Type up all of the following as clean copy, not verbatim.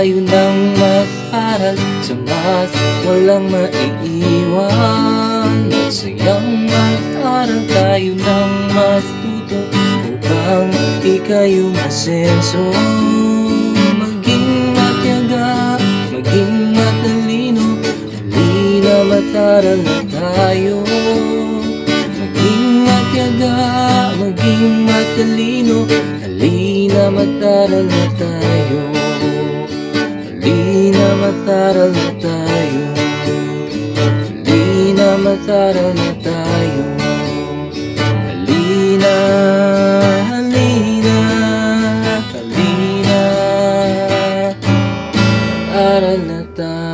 tayo ng mag-aral sa math, walang maiiwan. Magsayang mag-aral tayo ng matuto upang ika'y umasenso. Maging matyaga, maging matalino, halina mag-aral na tayo. Maging matyaga, maging matalino, halina mag-aral na tayo. Halina mag-aral na tayo. Halina mag-aral na tayo. Halina, halina, halina, mag-aral na tayo.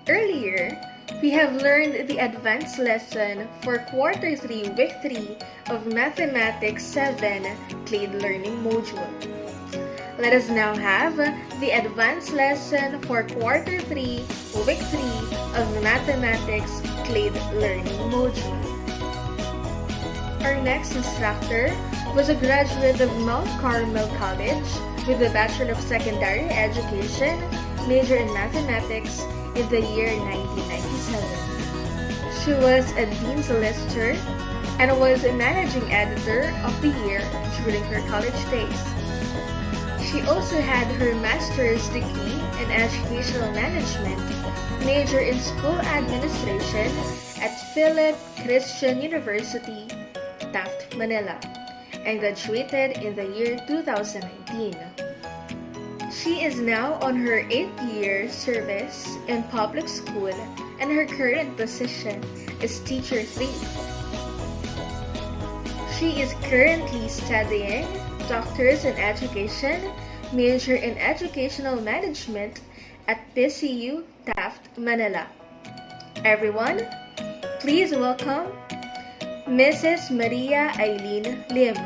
Earlier, we have learned the advanced lesson for Quarter 3, Week 3 of Mathematics 7 Clade Learning Module. Let us now have the advanced lesson for Quarter 3, Week 3 of Mathematics Clade Learning Module. Our next instructor was a graduate of Mount Carmel College with a Bachelor of Secondary Education, major in Mathematics, in the year 1997. She was a Dean Solicitor and was a Managing Editor of the Year during her college days. She also had her Master's degree in Educational Management, major in School Administration at Philip Christian University, Taft, Manila, and graduated in the year 2019. She is now on her 8th year service in public school and her current position is Teacher 3. She is currently studying Doctors in Education, major in Educational Management at PCU Taft, Manila. Everyone, please welcome Mrs. Maria Eileen Lim.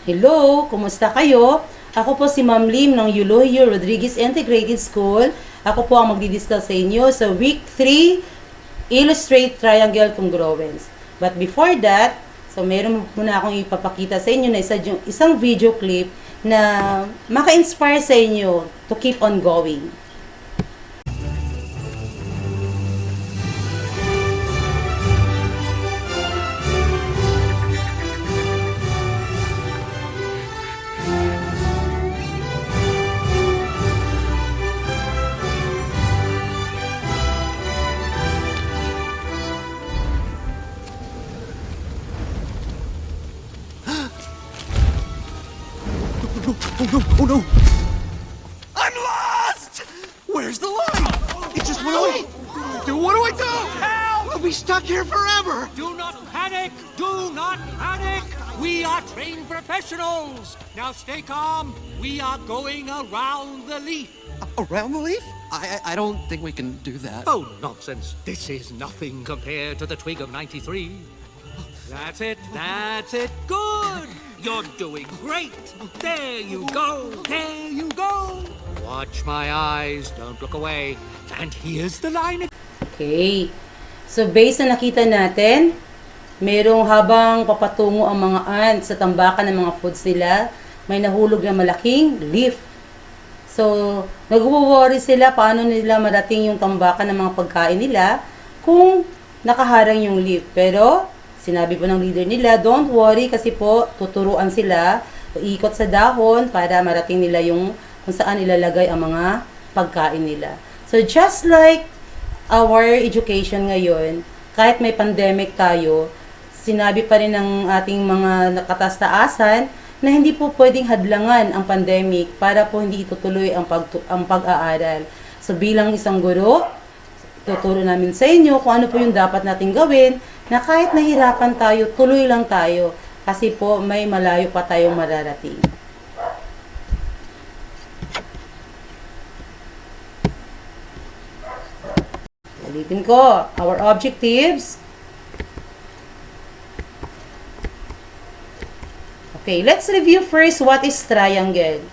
Hello, kumusta kayo? Ako po si Ma'am Lim ng Eulogio Rodriguez Integrated School. Ako po ang magdi-discuss sa inyo sa Week 3 Illustrate Triangle Congruence. But before that, so meron muna akong ipapakita sa inyo na isang video clip na maka-inspire sa inyo to keep on going. Oh no! I'm lost! Where's the line? It just went away! What do I do? Help! We'll be stuck here forever! Do not panic! Do not panic! We are trained professionals! Now stay calm. We are going around the leaf. Around the leaf? I don't think we can do that. Oh, nonsense. This is nothing compared to the twig of 93. That's it. That's it. Good. You're doing great. There you go. There you go. Watch my eyes. Don't look away. And here's the line. Okay. So based na nakita natin, merong habang papatungo ang mga ants sa tambakan ng mga foods nila, may nahulog na malaking leaf. So, nag-worry sila paano nila marating yung tambakan ng mga pagkain nila kung nakaharang yung leaf. Pero, sinabi po ng leader nila, don't worry kasi po tuturuan sila, ikot sa dahon para marating nila yung kung saan ilalagay ang mga pagkain nila. So, just like our education ngayon, kahit may pandemic tayo, sinabi pa rin ng ating mga nakatastaasan na hindi po pwedeng hadlangan ang pandemic para po hindi itutuloy ang pag-aaral. So bilang isang guro, tuturo namin sa inyo kung ano po yung dapat nating gawin na kahit nahirapan tayo, tuloy lang tayo kasi po may malayo pa tayong mararating. Ulitin ko, our objectives. Okay, let's review first what is triangle.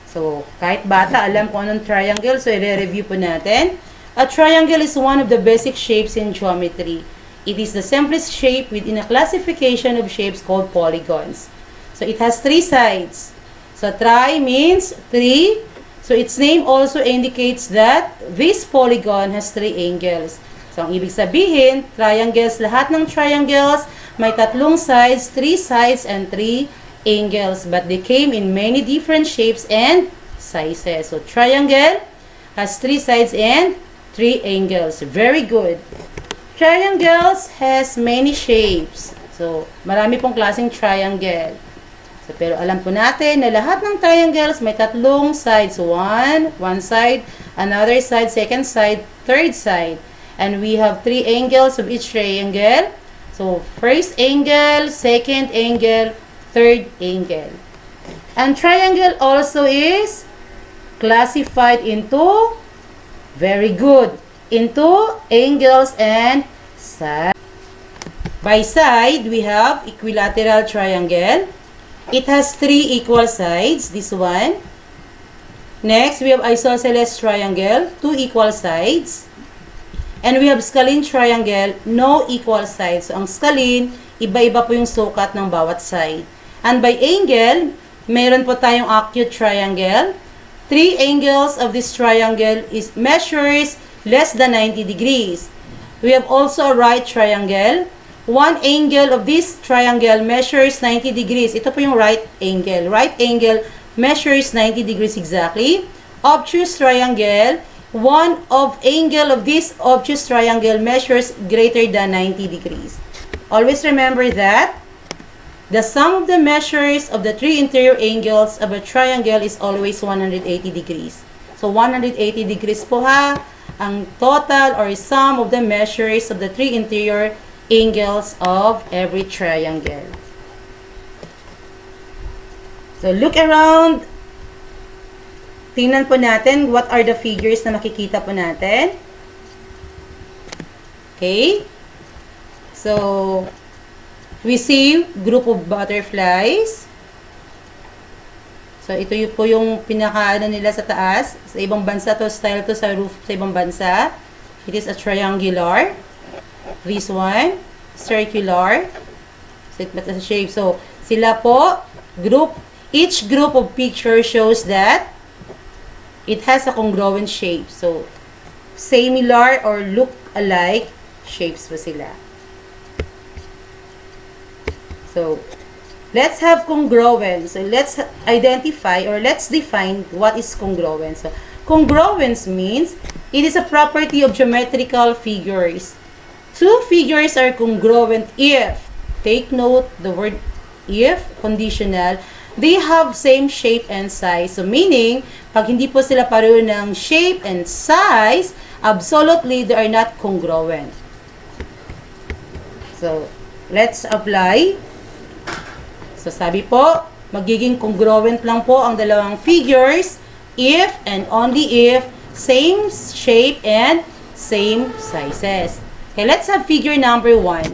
So, kahit bata, alam kung anong triangle. So, i-review po natin. A triangle is one of the basic shapes in geometry. It is the simplest shape within a classification of shapes called polygons. So, it has 3 sides. So, tri means 3. So, its name also indicates that this polygon has 3 angles. So, ang ibig sabihin, triangles, lahat ng triangles, may 3 sides, 3 sides, and 3 angles, but they came in many different shapes and sizes. So, triangle has 3 sides and 3 angles. Very good. Triangles has many shapes. So, marami pong klaseng triangle. So, pero alam po natin na lahat ng triangles may 3 sides. One side, another side, second side, third side. And we have 3 angles of each triangle. So, first angle, second angle, third angle. And triangle also is classified into, very good, into angles and sides. By side, we have equilateral triangle. It has 3 equal sides, this one. Next, we have isosceles triangle, 2 equal sides. And we have scalene triangle, no equal sides. So, ang scalene, iba-iba po yung sukat ng bawat side. And by angle, meron po tayong acute triangle. 3 angles of this triangle measures less than 90 degrees. We have also a right triangle. 1 angle of this triangle measures 90 degrees. Ito po yung right angle. Right angle measures 90 degrees exactly. Obtuse triangle. 1 of angle of this obtuse triangle measures greater than 90 degrees. Always remember that the sum of the measures of the 3 interior angles of a triangle is always 180 degrees. So, 180 degrees po ha, ang total or sum of the measures of the 3 interior angles of every triangle. So, look around. Tingnan po natin what are the figures na makikita po natin. Okay. So, we see group of butterflies. So, ito po yung pinakaano nila sa taas. Sa ibang bansa to, style to sa roof sa ibang bansa. It is a triangular. This one, circular. So, it's a shape. So, sila po, each group of picture shows that it has a congruent shape. So, similar or look alike shapes po sila. So, let's have congruence. So, let's identify or let's define what is congruence. So, congruence means it is a property of geometrical figures. 2 figures are congruent if, take note the word if, conditional, they have same shape and size. So, meaning, pag hindi po sila pareho ng shape and size, absolutely, they are not congruent. So, let's apply. So, sabi po, magiging congruent lang po ang dalawang figures if and only if same shape and same sizes. Okay, let's have figure number 1.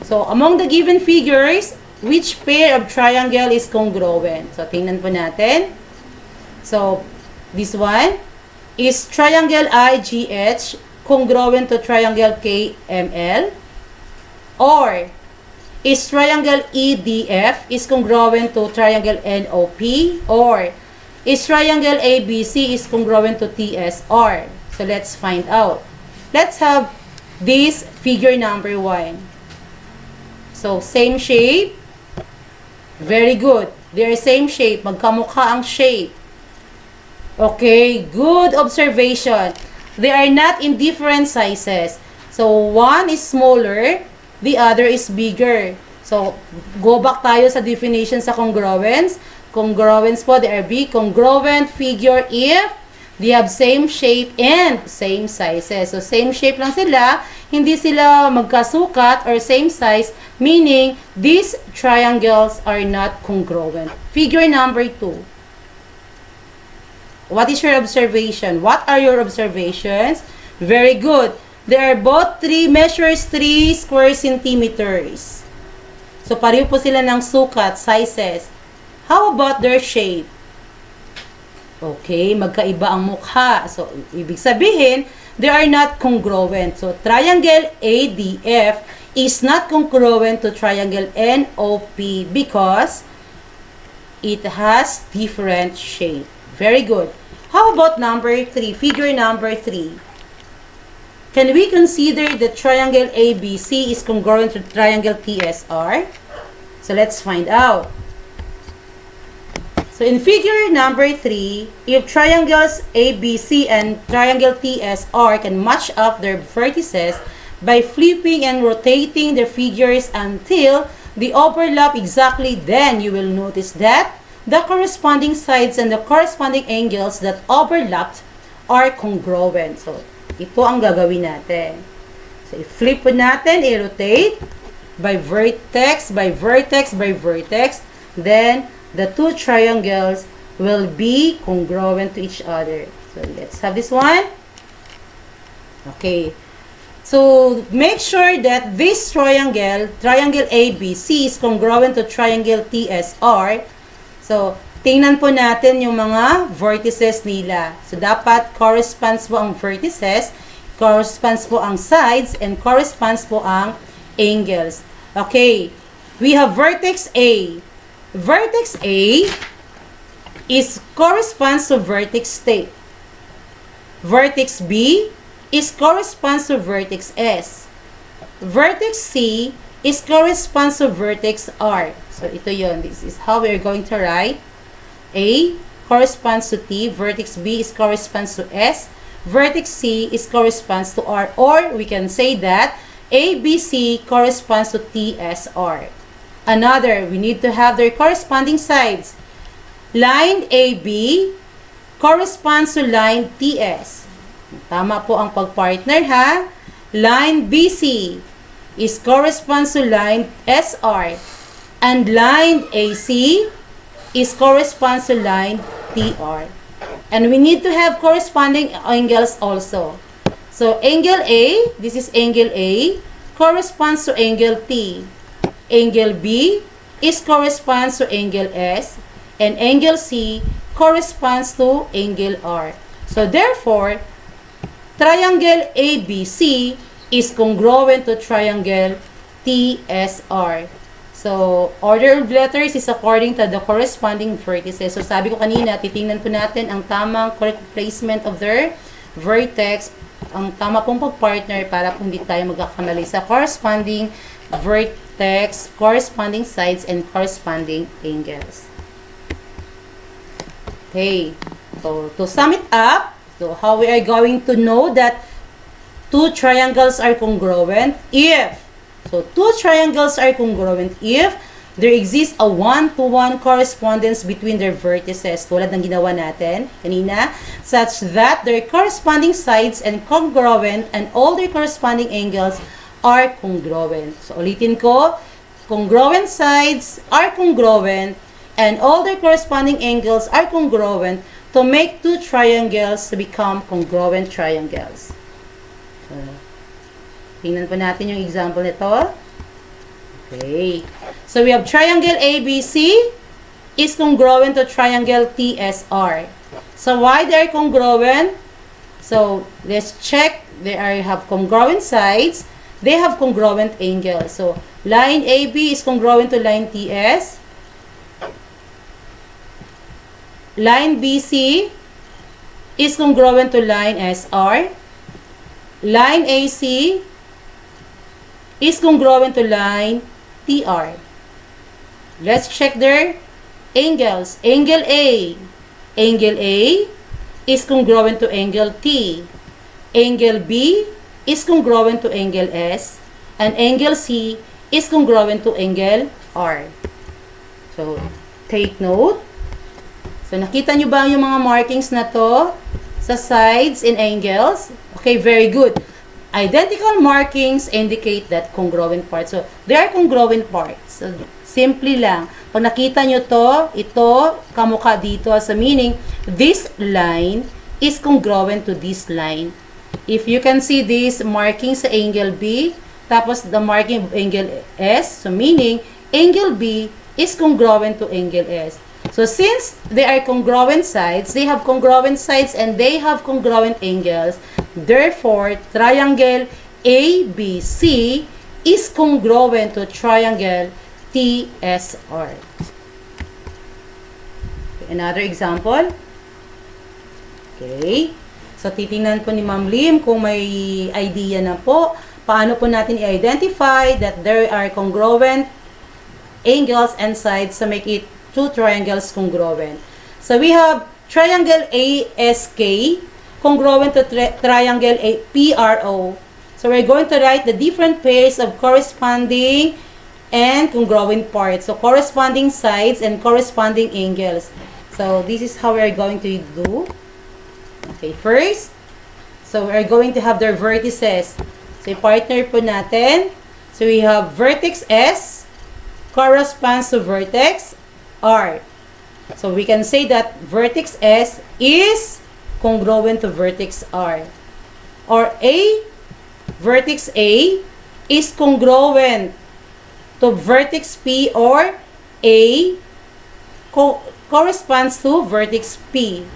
So, among the given figures, which pair of triangle is congruent? So, tingnan po natin. So, this one is triangle IGH congruent to triangle KML? Or, is triangle EDF is congruent to triangle NOP? Or, is triangle ABC is congruent to TSR? So, let's find out. Let's have this figure number 1. So, same shape. Very good. They are same shape. Magkamukha ang shape. Okay, good observation. They are not in different sizes. So, one is smaller, the other is bigger. So, go back tayo sa definition sa congruence. Congruence po, they are congruent figure if they have same shape and same sizes. So, same shape lang sila, hindi sila magkasukat or same size, meaning these triangles are not congruent. Figure number 2. What is your observation? What are your observations? Very good. They are both measures 3 square centimeters. So, pareho po sila ng sukat, sizes. How about their shape? Okay, magkaiba ang mukha. So, ibig sabihin, they are not congruent. So, triangle ADF is not congruent to triangle NOP because it has different shape. Very good. How about number 3? Figure number 3. Can we consider the triangle ABC is congruent to triangle TSR? So, let's find out. So, in figure number 3, if triangles ABC and triangle TSR can match up their vertices by flipping and rotating their figures until they overlap exactly, then you will notice that the corresponding sides and the corresponding angles that overlapped are congruent. So, ito ang gagawin natin. So, i-flip po natin, i-rotate by vertex, by vertex, by vertex. Then, the two triangles will be congruent to each other. So, let's have this one. Okay. So, make sure that this triangle ABC, is congruent to triangle TSR. So, tingnan po natin yung mga vertices nila. So, dapat corresponds po ang vertices, corresponds po ang sides, and corresponds po ang angles. Okay. We have vertex A. Vertex A is corresponds to vertex A. Vertex B is corresponds to vertex S. Vertex C is corresponds to vertex R. So, ito yon. This is how we're going to write. A corresponds to T. Vertex B is corresponds to S. Vertex C is corresponds to R. Or, we can say that ABC corresponds to TSR. Another, we need to have their corresponding sides. Line AB corresponds to line TS. Tama po ang pagpartner, ha? Line BC is corresponds to line SR. And line AC is corresponds to line TR. And we need to have corresponding angles also. So, angle A, this is angle A, corresponds to angle T. Angle B is corresponds to angle S, and angle C corresponds to angle R. So, therefore, triangle ABC is congruent to triangle TSR. So, order of letters is according to the corresponding vertices. So, sabi ko kanina, titingnan po natin ang tamang correct placement of their vertex, ang tama pong pagpartner para po hindi tayo magkakamali sa corresponding vertex, corresponding sides, and corresponding angles. Okay. So, to sum it up, so how we are going to know that two triangles are congruent if, so two triangles are congruent if there exists a one-to-one correspondence between their vertices, tulad ng ginawa natin kanina, such that their corresponding sides and congruent and all their corresponding angles are congruent. So, ulitin ko, congruent sides are congruent and all their corresponding angles are congruent to make two triangles to become congruent triangles. So, tingnan pa natin yung example nito. Okay. So, we have triangle ABC is congruent to triangle TSR. So, why they are congruent? So, let's check. They have congruent sides. They have congruent angles. So, line AB is congruent to line TS. Line BC is congruent to line SR. Line AC is congruent to line TR. Let's check their angles. Angle A. Angle A is congruent to angle T. Angle B is congruent to angle S. And angle C is congruent to angle R. So, take note. So, nakita nyo ba yung mga markings na to sa sides and angles? Okay, very good. Identical markings indicate that congruent parts. So, they are congruent parts. So, simply lang. Pag nakita nyo to, ito, kamukha dito. So, meaning, this line is congruent to this line. If you can see this marking sa angle B, tapos the marking of angle S, so meaning, angle B is congruent to angle S. So since they are congruent sides, they have congruent sides and they have congruent angles. Therefore, triangle ABC is congruent to triangle TSR. Another example. Okay. So, titingnan po ni Ma'am Lim kung may idea na po. Paano po natin i-identify that there are congruent angles and sides to make it two triangles congruent. So, we have triangle ASK congruent to triangle PRO. So, we're going to write the different pairs of corresponding and congruent parts. So, corresponding sides and corresponding angles. So, this is how we're going to do. Okay, first, so we're going to have their vertices. So, partner po natin. So, we have vertex S corresponds to vertex R. So, we can say that vertex S is congruent to vertex R. Or vertex A is congruent to vertex P, or A corresponds to vertex P.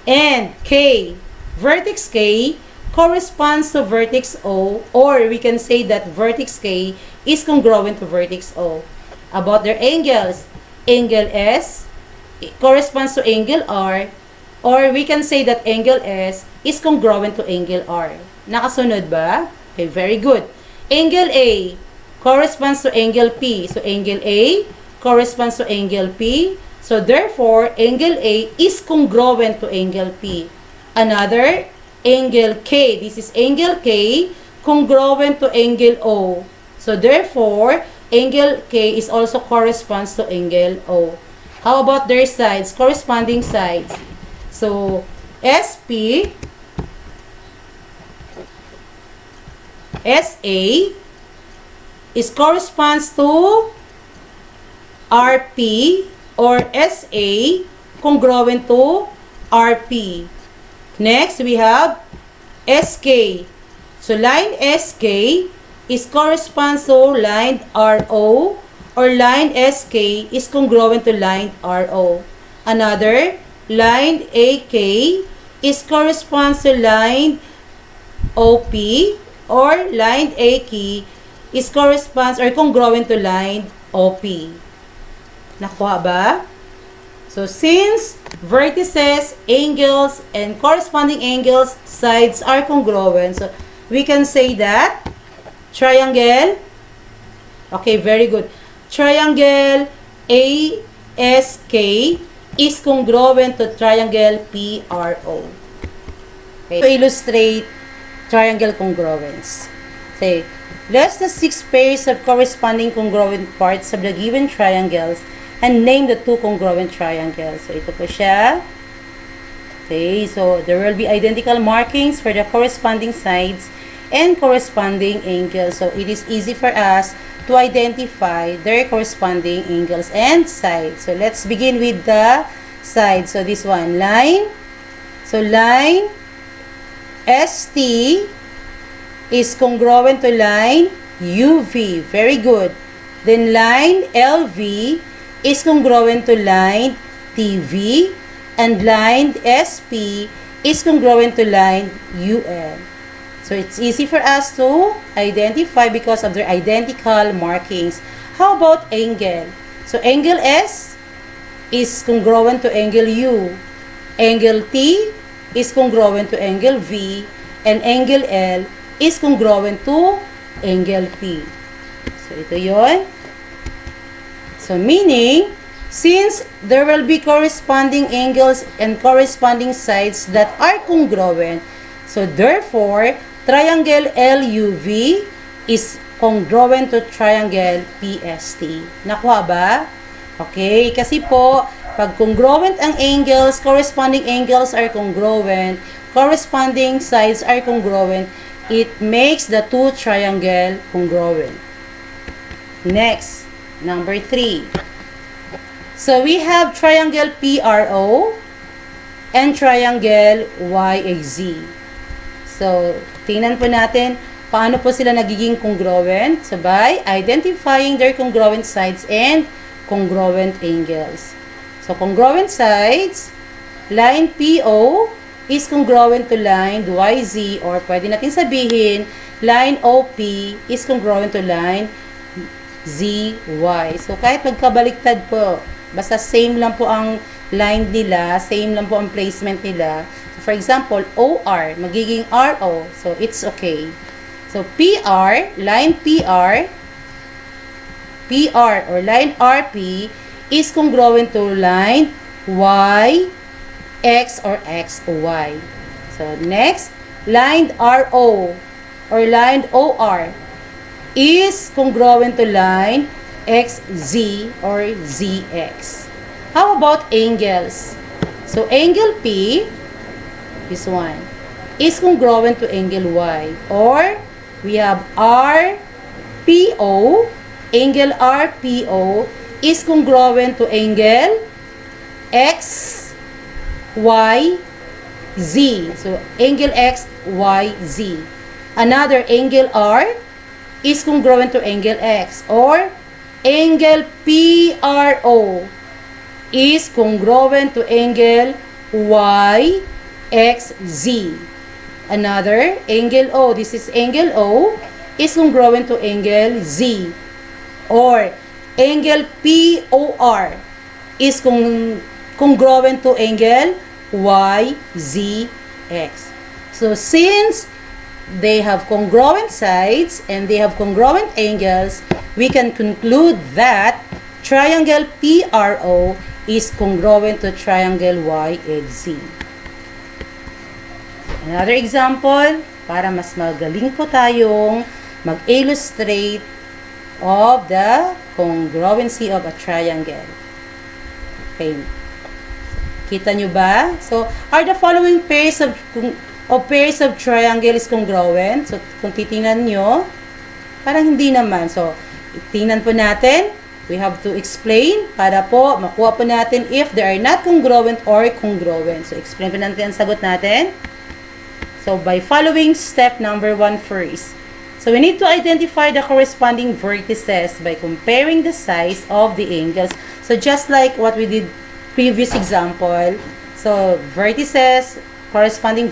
And vertex K corresponds to vertex O, or we can say that vertex K is congruent to vertex O. About their angles, angle S corresponds to angle R, or we can say that angle S is congruent to angle R. Nakasunod ba? Okay, very good. Angle A corresponds to angle P. So, angle A corresponds to angle P. So, therefore, angle A is congruent to angle P. Another, angle K. This is angle K congruent to angle O. So, therefore, angle K is also corresponds to angle O. How about their sides? Corresponding sides. So, SP, SA is corresponds to RP, or SA congruent to RP. Next, we have SK. So, line SK is corresponds to line RO, or line SK is congruent to line RO. Another, line AK is corresponds to line OP, or line AK is corresponds or congruent to line OP. Nakuha ba? So, since vertices, angles, and corresponding angles, sides are congruent, so we can say that triangle, okay, very good. Triangle ASK is congruent to triangle PRO. Okay. To illustrate triangle congruence, say, list the 6 pairs of corresponding congruent parts of the given triangles and name the 2 congruent triangles. So, ito po siya. Okay, so there will be identical markings for the corresponding sides and corresponding angles. So, it is easy for us to identify their corresponding angles and sides. So, let's begin with the sides. So, this one, line. So, line ST is congruent to line UV. Very good. Then, line LV is congruent to line TV, and line SP is congruent to line UL. So, it's easy for us to identify because of their identical markings. How about angle? So, angle S is congruent to angle U. Angle T is congruent to angle V, and angle L is congruent to angle P. So, ito yon. So, meaning, since there will be corresponding angles and corresponding sides that are congruent, so therefore, triangle LUV is congruent to triangle PST. Nakuha ba? Okay, kasi po, pag congruent ang angles, corresponding angles are congruent, corresponding sides are congruent, it makes the 2 triangle congruent. Next. Number 3. So, we have triangle PRO and triangle YXZ. So, tingnan po natin, paano po sila nagiging congruent? So, by identifying their congruent sides and congruent angles. So, congruent sides, line PO is congruent to line YZ, or pwede natin sabihin, line OP is congruent to line ZY. So, kahit magkabaliktad po, basta same lang po ang line nila, same lang po ang placement nila. So, for example, OR, magiging RO. So, it's okay. So, PR, line PR or line RP is congruent to line Y, X or XY. So, next, line RO or line OR is congruent to line XZ or ZX. How about angles? So, angle P, this one, is congruent to angle Y. Or, we have RPO, angle RPO is congruent to angle X, Y, Z. So, angle X, Y, Z. Another angle R is congruent to angle X. Or, angle PRO is congruent to angle Y, X, Z. Another, angle O, this is angle O, is congruent to angle Z. Or, angle POR is congruent to angle Y, Z, X. So, since they have congruent sides and they have congruent angles, we can conclude that triangle PRO is congruent to triangle YXZ. Another example, para mas magaling po tayong mag-illustrate of the congruency of a triangle. Okay. Kita nyo ba? So, are the following pairs of triangle is congruent? So, kung titingnan nyo, parang hindi naman. So, tingnan po natin. We have to explain para po makuha po natin if they are not congruent or congruent. So, explain po natin ang sagot natin. So, by following step number 1 first. So, we need to identify the corresponding vertices by comparing the size of the angles. So, just like what we did previous example. So, vertices, corresponding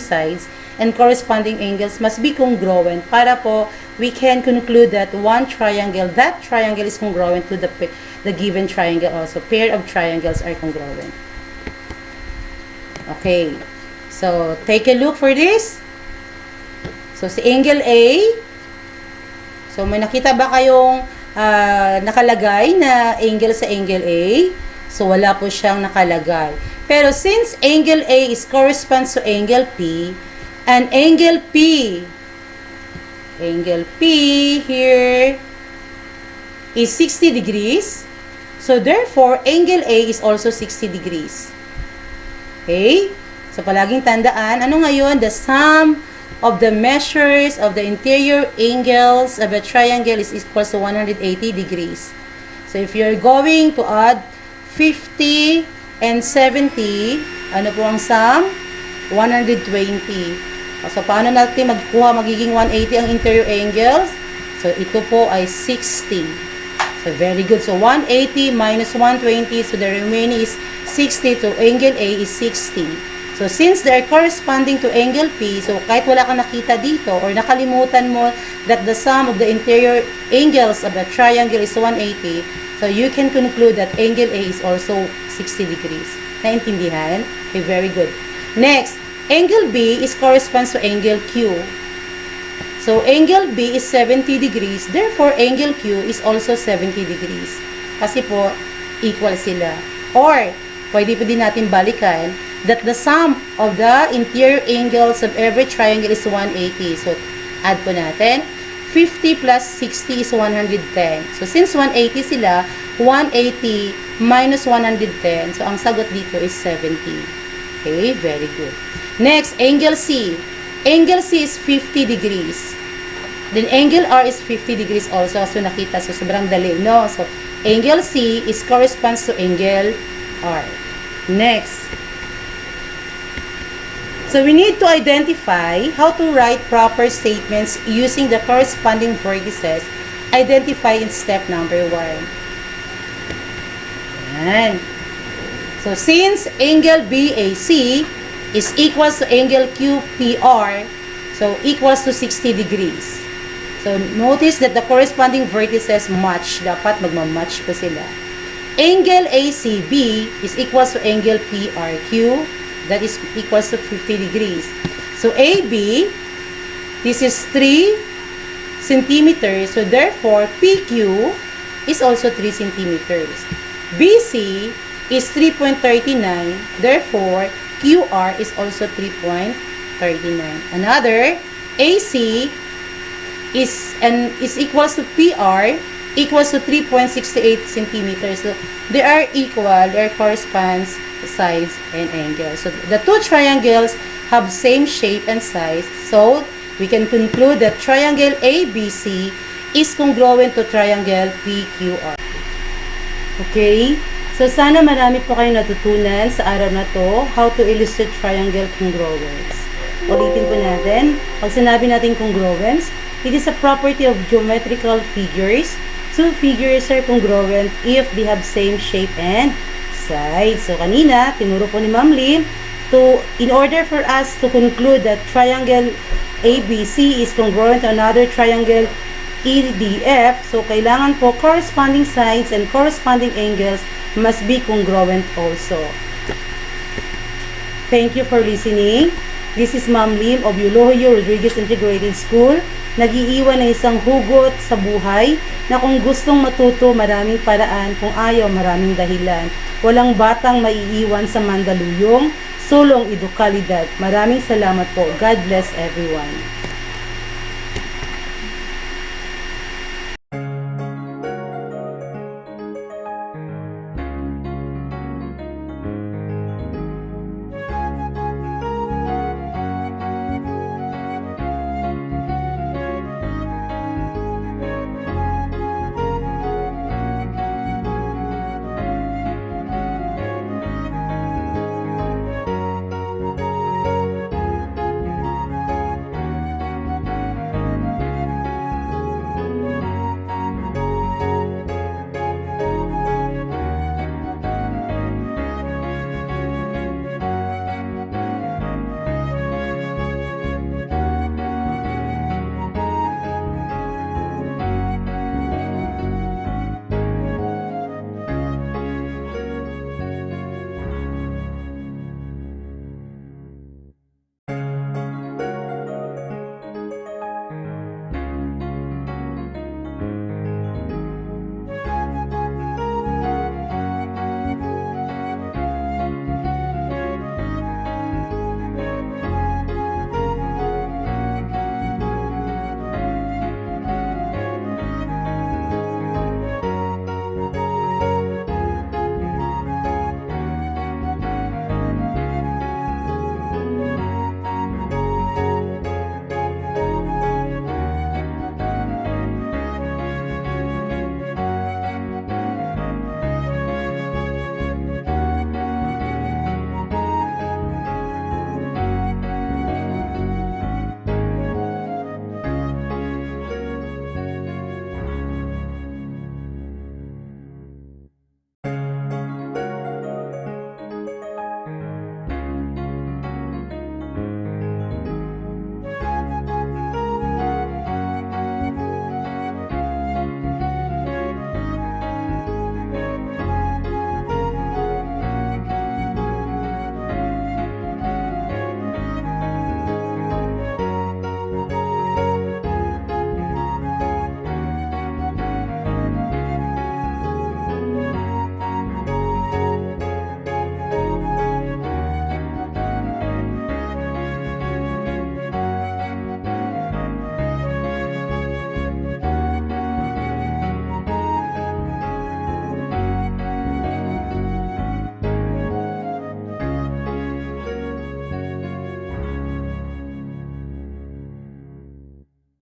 sides, and corresponding angles must be congruent para po we can conclude that that triangle is congruent to the given triangle also. Pair of triangles are congruent. Okay. So, take a look for this. So, si angle A. So, may nakita ba kayong nakalagay na angle sa angle A? So, wala po siyang nakalagay. Pero, since angle A corresponds to angle P, and angle P here is 60 degrees. So, therefore, angle A is also 60 degrees. Okay? So, palaging tandaan, ano ngayon? The sum of the measures of the interior angles of a triangle is equal to 180 degrees. So, if you're going to add 50 and 70, ano po ang sum? 120. So, paano natin magiging 180 ang interior angles? So, ito po ay 60. So, very good. So, 180 minus 120. So, the remaining is 60. So, angle A is 60. So, since they are corresponding to angle P, so kahit wala kang nakita dito or nakalimutan mo that the sum of the interior angles of a triangle is 180, so you can conclude that angle A is also 60 degrees. Naintindihan? Okay, very good. Next, angle B corresponds to angle Q. So, angle B is 70 degrees, therefore, angle Q is also 70 degrees. Kasi po, equal sila. Or, pwede po din natin balikan that the sum of the interior angles of every triangle is 180. So, add po natin. 50 plus 60 is 110. So, since 180 sila, 180 minus 110. So, ang sagot dito is 70. Okay, very good. Next, angle C. Angle C is 50 degrees. Then, angle R is 50 degrees also. So, nakita. So, sobrang dali, no? So, angle C corresponds to angle R. Next. So we need to identify how to write proper statements using the corresponding vertices identified in step number 1. Yan. So since angle BAC is equals to angle QPR, so equals to 60 degrees. So notice that the corresponding vertices match. Dapat magmamatch pa sila. Angle ACB is equals to angle PRQ. That is equals to 50 degrees. So AB, this is 3 centimeters. So therefore, PQ is also 3 centimeters. BC is 3.39. Therefore, QR is also 3.39. Another, AC is equals to PR equals to 3.68 centimeters. So they are equal, they corresponds sides and angles. So the two triangles have same shape and size. So we can conclude that triangle ABC is congruent to triangle PQR. Okay? So sana marami po kayong natutunan sa araw na to how to illustrate triangle congruence. Ulitin po natin. Pag sinabi natin congruence, it is a property of geometrical figures. Two figures are congruent if they have same shape and size. So kanina, tinuro po ni Ma'am Lim, in order for us to conclude that triangle ABC is congruent to another triangle EDF, so kailangan po corresponding sides and corresponding angles must be congruent also. Thank you for listening. This is Ma'am Lim of Eulogio Rodriguez Integrated School. Nag-iiwan ng isang hugot sa buhay na kung gustong matuto, maraming paraan, kung ayaw, maraming dahilan. Walang batang maiiwan sa Mandaluyong, sulong edukalidad. Maraming salamat po. God bless everyone.